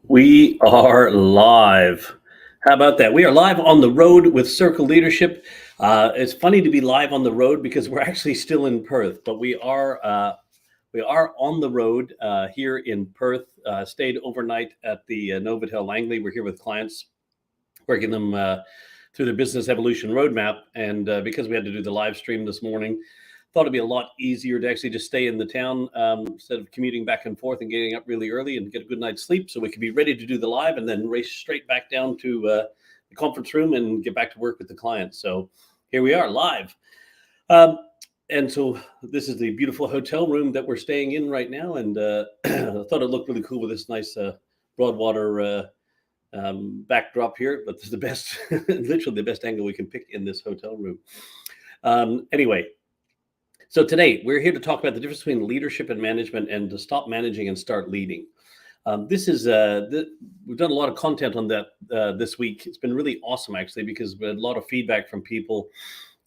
We are live. How about that? We are live on the road with Circle Leadership. It's funny to be live on the road because we're actually still in Perth, but we are on the road here in Perth. Stayed overnight at the Novotel Langley. We're here with clients, working them through their business evolution roadmap. And because we had to do the live stream this morning, thought it'd be a lot easier to actually just stay in the town instead of commuting back and forth and getting up really early and get a good night's sleep, so we could be ready to do the live and then race straight back down to the conference room and get back to work with the clients. So here we are live. And so this is the beautiful hotel room that we're staying in right now. And I thought it looked really cool with this nice Broadwater backdrop here, but this is the best, literally the best angle we can pick in this hotel room. Anyway, so today we're here to talk about the difference between leadership and management, and to stop managing and start leading. This is we've done a lot of content on that this week. It's been really awesome, actually, because we had a lot of feedback from people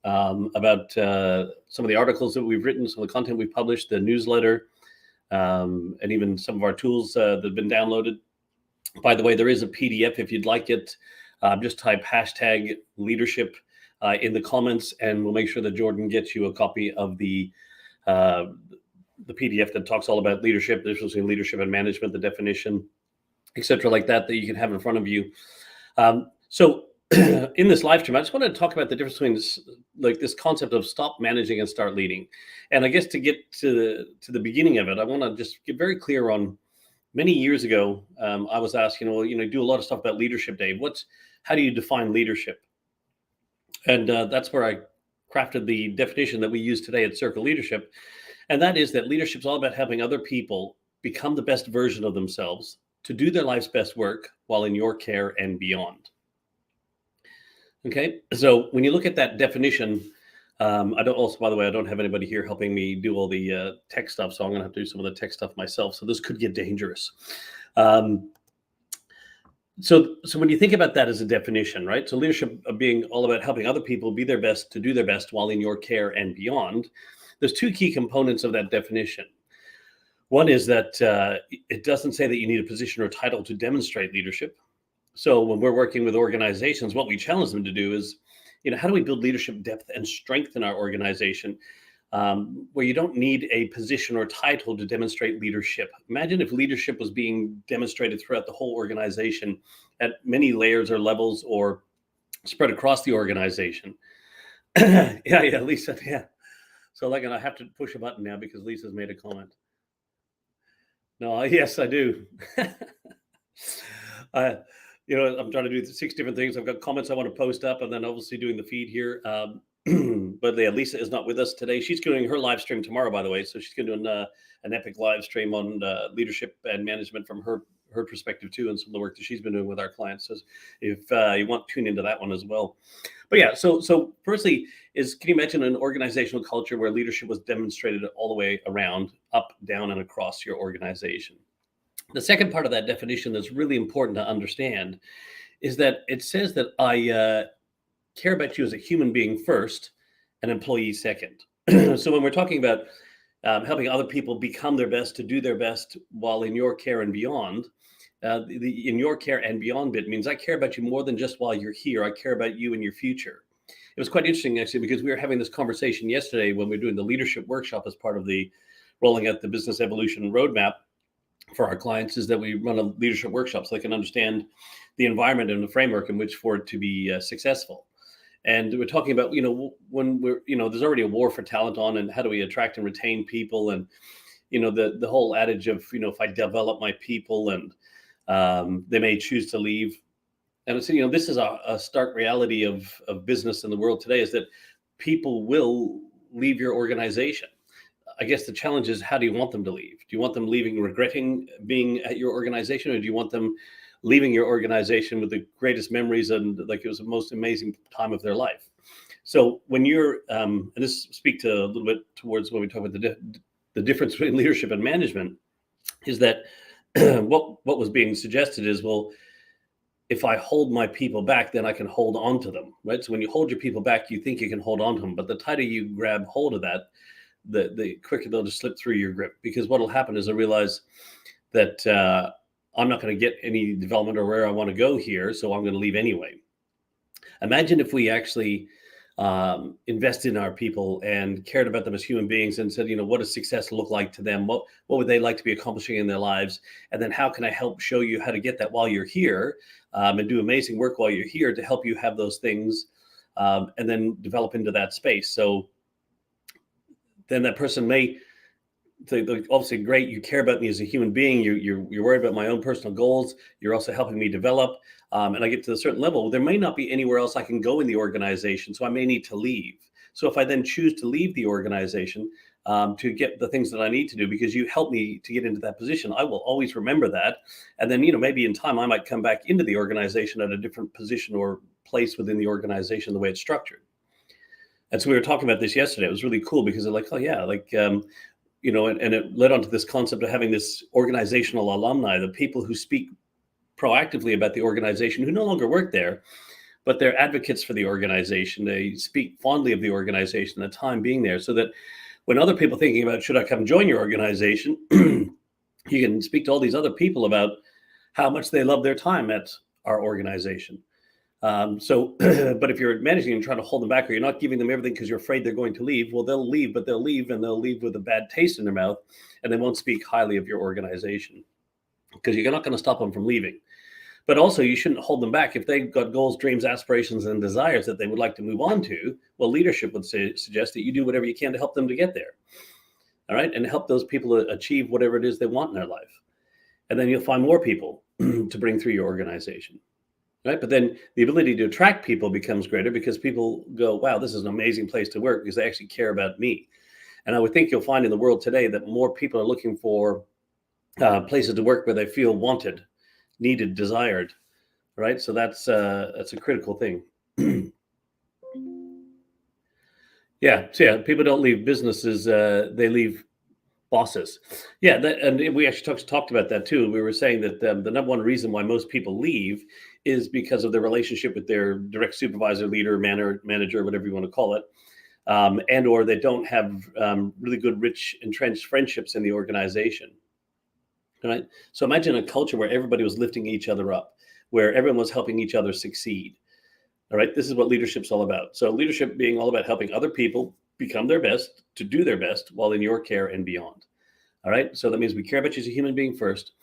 about some of the articles that we've written, some of the content we've published, the newsletter, and even some of our tools that have been downloaded. By the way, there is a PDF if you'd like it. Just type #leadership in the comments, and we'll make sure that Jordan gets you a copy of the PDF that talks all about leadership, the difference between leadership and management, the definition, etc., like that you can have in front of you. So in this live stream, I just want to talk about the difference between this concept of stop managing and start leading. And I guess to get to the beginning of it, I want to just get very clear on, many years ago, I was asked, do a lot of stuff about leadership, Dave. How do you define leadership? And that's where I crafted the definition that we use today at Circle Leadership. And that is that leadership is all about helping other people become the best version of themselves to do their life's best work while in your care and beyond. Okay, so when you look at that definition, by the way, I don't have anybody here helping me do all the tech stuff, so I'm going to have to do some of the tech stuff myself. So this could get dangerous. So when you think about that as a definition, right? So leadership being all about helping other people be their best to do their best while in your care and beyond. There's two key components of that definition. One is that it doesn't say that you need a position or title to demonstrate leadership. So when we're working with organizations, what we challenge them to do is, how do we build leadership depth and strength in our organization, where you don't need a position or title to demonstrate leadership? Imagine if leadership was being demonstrated throughout the whole organization at many layers or levels, or spread across the organization. Yeah, Lisa, yeah. So I have to push a button now because Lisa's made a comment. No, yes, I do. I'm trying to do 6 different things. I've got comments I want to post up, and then obviously doing the feed here. But yeah, Lisa is not with us today. She's doing her live stream tomorrow, by the way. So she's going to do an epic live stream on leadership and management from her perspective too, and some of the work that she's been doing with our clients. So if you want to tune into that one as well. But yeah, so firstly can you imagine an organizational culture where leadership was demonstrated all the way around, up, down, and across your organization? The second part of that definition that's really important to understand is that it says that I care about you as a human being first, an employee second. So when we're talking about helping other people become their best to do their best while in your care and beyond, the in your care and beyond bit means I care about you more than just while you're here. I care about you and your future. It was quite interesting, actually, because we were having this conversation yesterday when we were doing the leadership workshop as part of the rolling out the business evolution roadmap for our clients, is that we run a leadership workshop so they can understand the environment and the framework in which for it to be successful. And we're talking about, when we're, there's already a war for talent on, and how do we attract and retain people? And, the whole adage of, if I develop my people and they may choose to leave. And so, this is a stark reality of business in the world today, is that people will leave your organization. I guess the challenge is, how do you want them to leave? Do you want them leaving regretting being at your organization, or do you want them leaving your organization with the greatest memories and like it was the most amazing time of their life? So when you're, and this speak to a little bit towards when we talk about the difference between leadership and management, is that what was being suggested is, well, if I hold my people back, then I can hold on to them, right? So when you hold your people back, you think you can hold on to them, but the tighter you grab hold of that, the quicker they'll just slip through your grip. Because what will happen is I realize that I'm not going to get any development or where I want to go here, so I'm going to leave anyway. Imagine if we actually invested in our people and cared about them as human beings and said, what does success look like to them? What would they like to be accomplishing in their lives? And then how can I help show you how to get that while you're here, and do amazing work while you're here to help you have those things, and then develop into that space. So then that person may think, obviously, great, you care about me as a human being. You're worried about my own personal goals. You're also helping me develop. And I get to a certain level, there may not be anywhere else I can go in the organization, so I may need to leave. So if I then choose to leave the organization to get the things that I need to do because you helped me to get into that position, I will always remember that. And then, maybe in time I might come back into the organization at a different position or place within the organization, the way it's structured. And so we were talking about this yesterday. It was really cool because they're like, oh yeah, like, and it led on to this concept of having this organizational alumni, the people who speak proactively about the organization, who no longer work there, but they're advocates for the organization. They speak fondly of the organization, the time being there, so that when other people are thinking about, should I come join your organization, you can speak to all these other people about how much they love their time at our organization. But if you're managing and trying to hold them back, or you're not giving them everything because you're afraid they're going to leave, well, they'll leave, but they'll leave with a bad taste in their mouth, and they won't speak highly of your organization because you're not going to stop them from leaving. But also, you shouldn't hold them back if they've got goals, dreams, aspirations, and desires that they would like to move on to. Well, leadership would suggest that you do whatever you can to help them to get there. All right, and help those people achieve whatever it is they want in their life, and then you'll find more people to bring through your organization. Right. But then the ability to attract people becomes greater because people go, wow, this is an amazing place to work because they actually care about me. And I would think you'll find in the world today that more people are looking for places to work where they feel wanted, needed, desired. Right. So that's a critical thing. Yeah. So yeah, people don't leave businesses. They leave bosses. Yeah, and we actually talked about that too. We were saying that the number one reason why most people leave is because of their relationship with their direct supervisor, leader, manager, whatever you want to call it, and or they don't have really good, rich, entrenched friendships in the organization. Right. So imagine a culture where everybody was lifting each other up, where everyone was helping each other succeed. All right. This is what leadership's all about. So leadership being all about helping other people become their best, to do their best while in your care and beyond. All right. So that means we care about you as a human being first,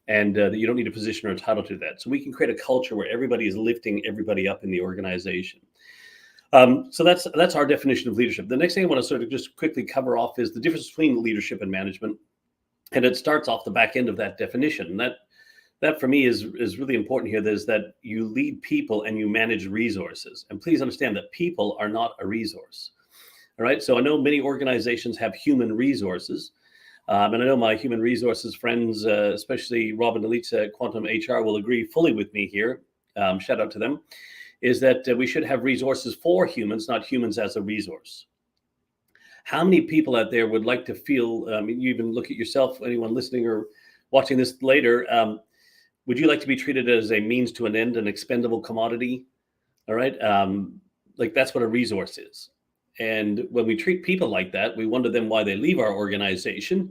and that you don't need a position or a title to that. So we can create a culture where everybody is lifting everybody up in the organization. So that's our definition of leadership. The next thing I want to sort of just quickly cover off is the difference between leadership and management. And it starts off the back end of that definition. And that for me is really important here. Is that you lead people and you manage resources. And please understand that people are not a resource. All right. So I know many organizations have human resources. And I know my human resources friends, especially Rob and Elisa at Quantum HR, will agree fully with me here. Shout out to them. Is that we should have resources for humans, not humans as a resource. How many people out there would like to feel, you even look at yourself, anyone listening or watching this later, would you like to be treated as a means to an end, an expendable commodity? All right. Like that's what a resource is. And when we treat people like that, we wonder then why they leave our organization.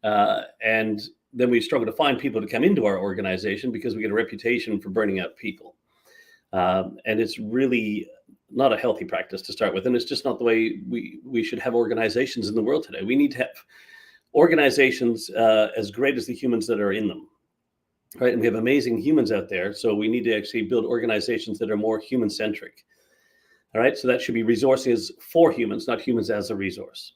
And then we struggle to find people to come into our organization because we get a reputation for burning out people. And it's really not a healthy practice to start with. And it's just not the way we should have organizations in the world today. We need to have organizations as great as the humans that are in them. Right. And we have amazing humans out there. So we need to actually build organizations that are more human centric. All right. So that should be resources for humans, not humans as a resource.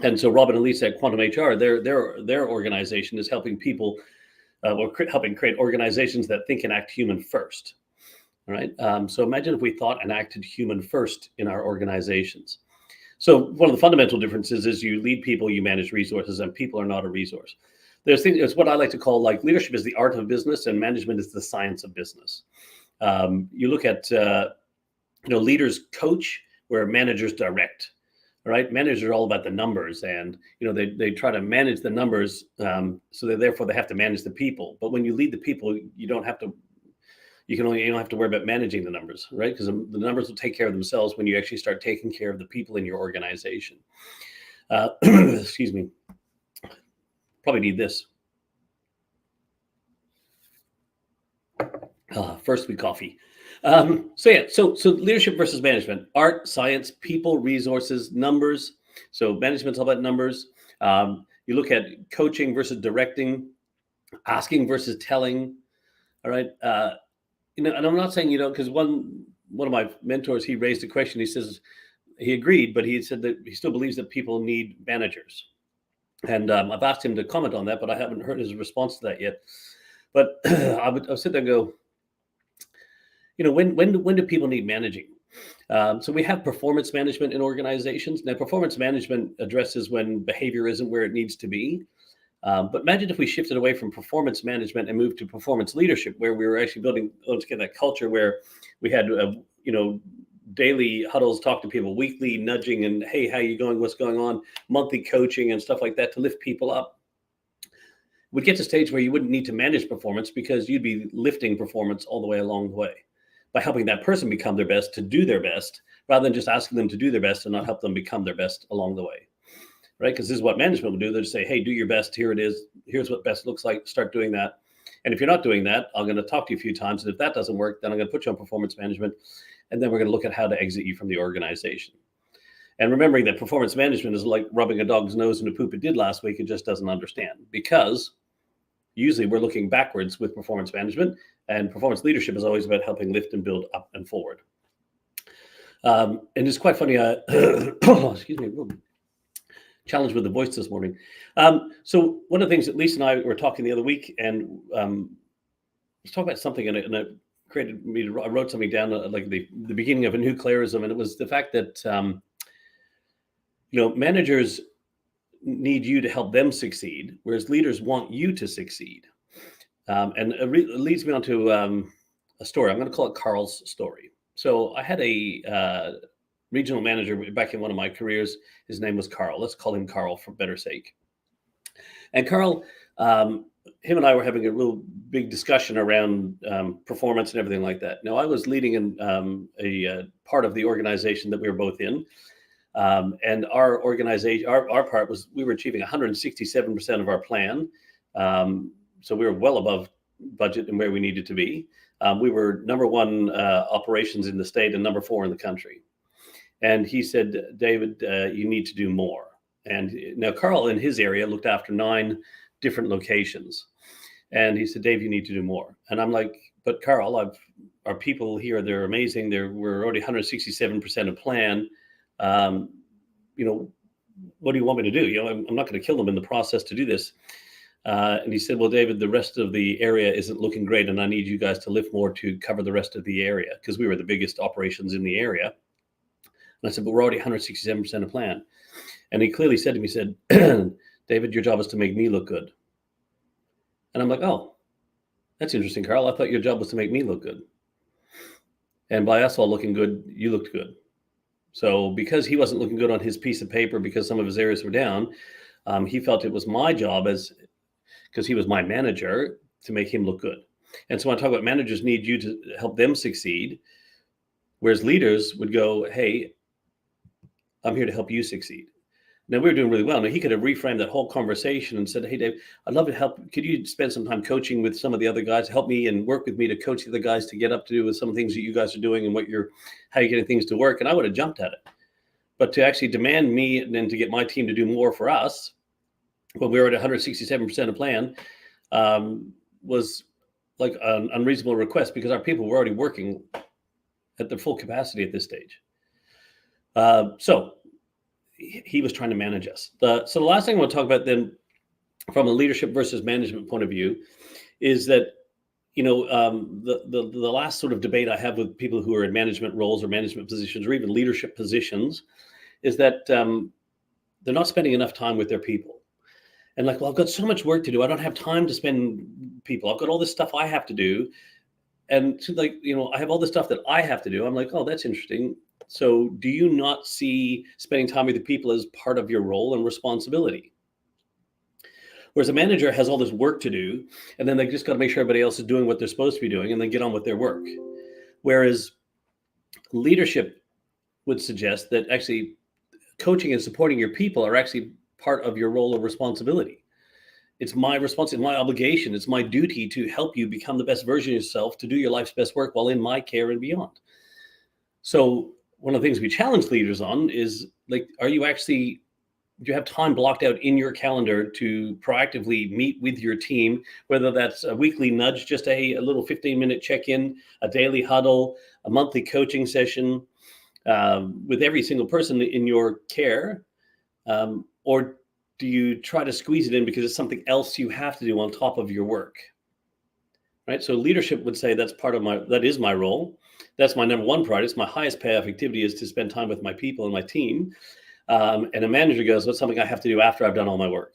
And so Robin and Lisa at Quantum HR, their organization is helping people helping create organizations that think and act human first. All right. So imagine if we thought and acted human first in our organizations. So one of the fundamental differences is you lead people, you manage resources, and people are not a resource. It's what I like to call like leadership is the art of business and management is the science of business. You look at, leaders coach where managers direct. All right. Managers are all about the numbers and, they try to manage the numbers. So that therefore they have to manage the people. But when you lead the people, you don't have to worry about managing the numbers, right? Because the numbers will take care of themselves when you actually start taking care of the people in your organization. Excuse me. Probably need this. First week coffee. So leadership versus management: art, science, people, resources, numbers. So management's all about numbers. You look at coaching versus directing, asking versus telling. All right. And I'm not saying because one of my mentors, he raised a question. He says he agreed, but he said that he still believes that people need managers. And I've asked him to comment on that, but I haven't heard his response to that yet. But I'll sit there and go, when do people need managing? So we have performance management in organizations. Now, performance management addresses when behavior isn't where it needs to be. But imagine if we shifted away from performance management and moved to performance leadership, where we were actually building, let's get that culture where we had, daily huddles, talk to people, weekly nudging, and hey, how you going? What's going on? Monthly coaching and stuff like that to lift people up. We'd get to a stage where you wouldn't need to manage performance because you'd be lifting performance all the way along the way by helping that person become their best to do their best, rather than just asking them to do their best and not help them become their best along the way. Right? Because this is what management will do. They'll just say, hey, do your best. Here it is. Here's what best looks like. Start doing that. And if you're not doing that, I'm going to talk to you a few times. And if that doesn't work, then I'm going to put you on performance management. And then we're going to look at how to exit you from the organization. And remembering that performance management is like rubbing a dog's nose in the poop it did last week. It just doesn't understand, because usually we're looking backwards with performance management, and performance leadership is always about helping lift and build up and forward. And it's quite funny. Excuse me. Challenge with the voice this morning. So one of the things that Lisa and I were talking the other week, and was talking about something, and it created me to, I wrote something down like the beginning of a nuclearism, and it was the fact that managers need you to help them succeed, whereas leaders want you to succeed. And it leads me on to a story. I'm going to call it Carl's story. So I had a regional manager back in one of my careers. His name was Carl. Let's call him Carl for better sake. And Carl, him and I were having a real big discussion around performance and everything like that. Now, I was leading in a part of the organization that we were both in. And our organization, our part was, we were achieving 167% of our plan. So we were well above budget and where we needed to be. We were number one operations in the state and number 4 in the country. And he said, David, you need to do more. And now Carl in his area looked after 9 different locations. And he said, Dave, you need to do more. And I'm like, but Carl, our people here, they're amazing. We're already 167% of plan. What do you want me to do? I'm not going to kill them in the process to do this. And he said, well, David, the rest of the area isn't looking great, and I need you guys to lift more to cover the rest of the area, because we were the biggest operations in the area. And I said, but we're already 167% of plan. And he clearly said to me, he said, David, your job is to make me look good. And I'm like, oh, that's interesting, Carl. I thought your job was to make me look good. And by us all looking good, you looked good. So because he wasn't looking good on his piece of paper, because some of his areas were down, he felt it was my job, because he was my manager, to make him look good. And so when I talk about managers need you to help them succeed, whereas leaders would go, hey, I'm here to help you succeed. Now, we were doing really well. Now, he could have reframed that whole conversation and said, hey, Dave, I'd love to help. Could you spend some time coaching with some of the other guys, help me and work with me to coach the other guys to get up to do with some of the things that you guys are doing and how you're getting things to work. And I would have jumped at it. But to actually demand me and then to get my team to do more for us, when we were at 167% of plan, was like an unreasonable request, because our people were already working at their full capacity at this stage. So he was trying to manage us. So the last thing I want to talk about then, from a leadership versus management point of view, is that the last sort of debate I have with people who are in management roles or management positions or even leadership positions is that they're not spending enough time with their people. And like, well, I've got so much work to do. I don't have time to spend people. I've got all this stuff I have to do. And so I have all this stuff that I have to do. I'm like, oh, that's interesting. So do you not see spending time with the people as part of your role and responsibility? Whereas a manager has all this work to do, and then they just got to make sure everybody else is doing what they're supposed to be doing and then get on with their work. Whereas leadership would suggest that actually coaching and supporting your people are actually part of your role of responsibility. It's my responsibility, my obligation, it's my duty to help you become the best version of yourself, to do your life's best work while in my care and beyond. So one of the things we challenge leaders on is, like, do you have time blocked out in your calendar to proactively meet with your team, whether that's a weekly nudge, just a little 15-minute check-in, a daily huddle, a monthly coaching session with every single person in your care? Or do you try to squeeze it in because it's something else you have to do on top of your work? Right? So leadership would say that is my role. That's my number one priority. It's my highest payoff activity, is to spend time with my people and my team. And a manager goes, what's something I have to do after I've done all my work?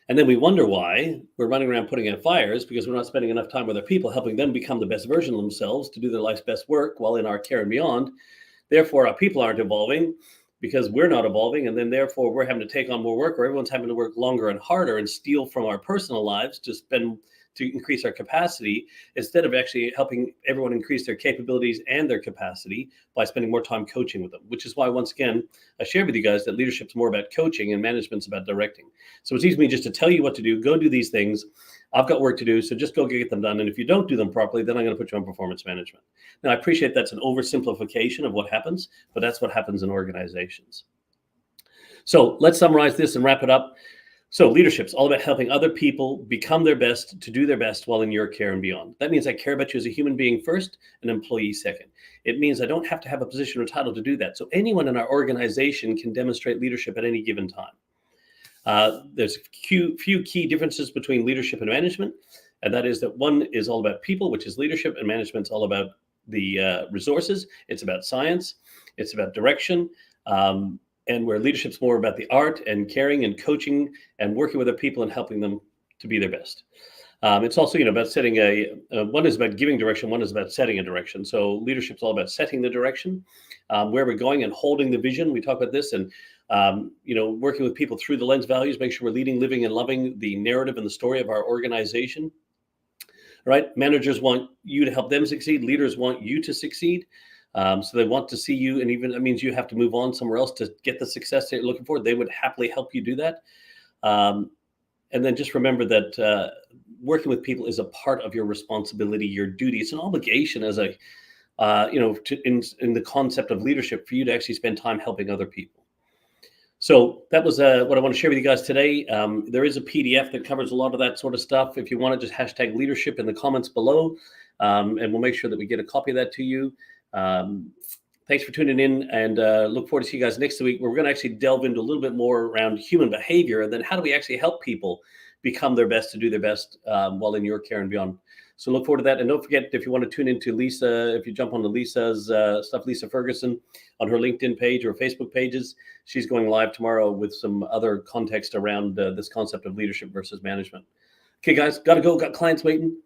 And then we wonder why we're running around putting out fires, because we're not spending enough time with our people, helping them become the best version of themselves to do their life's best work while in our care and beyond. Therefore, our people aren't evolving because we're not evolving. And then therefore we're having to take on more work, or everyone's having to work longer and harder and steal from our personal lives to increase our capacity, instead of actually helping everyone increase their capabilities and their capacity by spending more time coaching with them. Which is why, once again, I shared with you guys that leadership's more about coaching and management's about directing. So it's easy for me just to tell you what to do. Go do these things. I've got work to do, so just go get them done. And if you don't do them properly, then I'm going to put you on performance management. Now, I appreciate that's an oversimplification of what happens, but that's what happens in organizations. So let's summarize this and wrap it up. So leadership's all about helping other people become their best, to do their best while in your care and beyond. That means I care about you as a human being first, an employee second. It means I don't have to have a position or title to do that. So anyone in our organization can demonstrate leadership at any given time. There's few key differences between leadership and management, and that is that one is all about people, which is leadership, and management's all about the resources. It's about science. It's about direction. And where leadership's more about the art and caring and coaching and working with other people and helping them to be their best. It's also, about setting one is about giving direction, one is about setting a direction. So leadership's all about setting the direction, where we're going, and holding the vision. We talk about this, and working with people through the lens values, make sure we're leading, living, and loving the narrative and the story of our organization. Right? Managers want you to help them succeed. Leaders want you to succeed. So they want to see you, and even that means you have to move on somewhere else to get the success they're looking for. They would happily help you do that. And then just remember that working with people is a part of your responsibility, your duty. It's an obligation as in the concept of leadership, for you to actually spend time helping other people. So that was what I want to share with you guys today. There is a PDF that covers a lot of that sort of stuff. If you want to, just hashtag leadership in the comments below, and we'll make sure that we get a copy of that to you. Thanks for tuning in, and look forward to see you guys next week, where we're going to actually delve into a little bit more around human behavior, and then how do we actually help people become their best, to do their best while in your care and beyond. So look forward to that. And don't forget, if you want to tune into Lisa, if you jump onto Lisa's stuff, Lisa Ferguson, on her LinkedIn page or Facebook pages, she's going live tomorrow with some other context around this concept of leadership versus management. Okay, guys, got to go. Got clients waiting.